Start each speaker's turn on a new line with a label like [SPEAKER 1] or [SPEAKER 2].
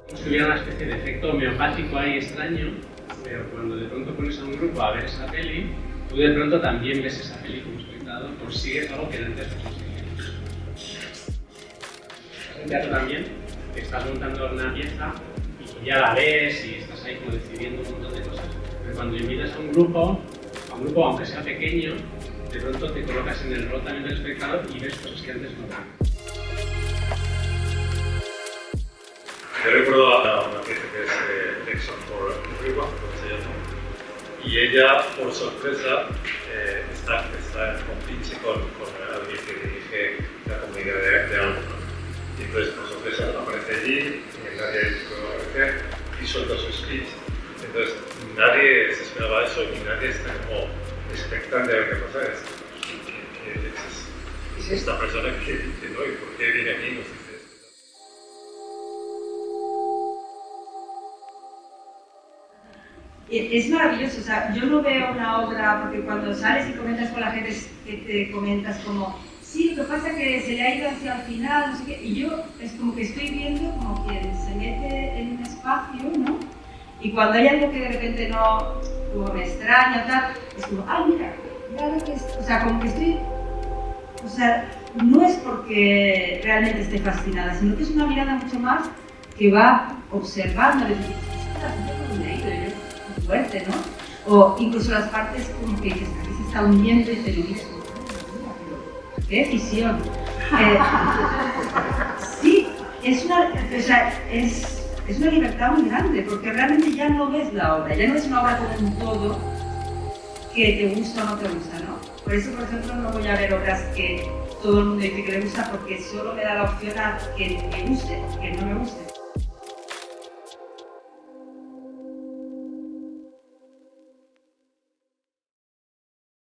[SPEAKER 1] Como si hubiera una especie de efecto homeopático ahí extraño, pero cuando de pronto pones a un grupo a ver esa peli, tú de pronto también ves esa peli como espectador, consigues algo que antes no conseguías. En teatro también, que estás montando una pieza y ya la ves y estás ahí como decidiendo un montón de cosas. Pero cuando invitas a un grupo aunque sea pequeño, de pronto te colocas en el rol también del espectador y ves cosas que antes no ves.
[SPEAKER 2] Yo recuerdo a una pieza que es Lection for Everyone, como se llama, y ella, por sorpresa, está en compinche con alguien que dirige la comunidad de algo. Y entonces, por sorpresa, aparece allí, y nadie puede aparecer, y suelta su speech. Entonces, nadie se esperaba eso y nadie está como expectante a ver qué pasa. Es esta persona que dice, ¿no? ¿Y por qué viene aquí? No sé.
[SPEAKER 3] Es maravilloso, o sea, yo no veo una obra, porque cuando sales y comentas con la gente, que te comentas como, sí, lo que pasa es que se le ha ido hacia el final, no sé qué, y yo es como que estoy viendo como quien se mete en un espacio, ¿no? Y cuando hay algo que de repente no, como me extraña, tal, es como, ay, mira lo que es, o sea, como que estoy, o sea, no es porque realmente esté fascinada, sino que es una mirada mucho más que va observando, es decir, fuerte, ¿no? O incluso las partes como que dices, aquí se está hundiendo y te lo dices, ¡qué decisión! Sí, es una libertad muy grande, porque realmente ya no ves la obra, ya no es una obra como un todo que te gusta o no te gusta, ¿no? Por eso, por ejemplo, no voy a ver obras que todo el mundo dice que le gusta, porque solo me da la opción a que me guste o que no me guste.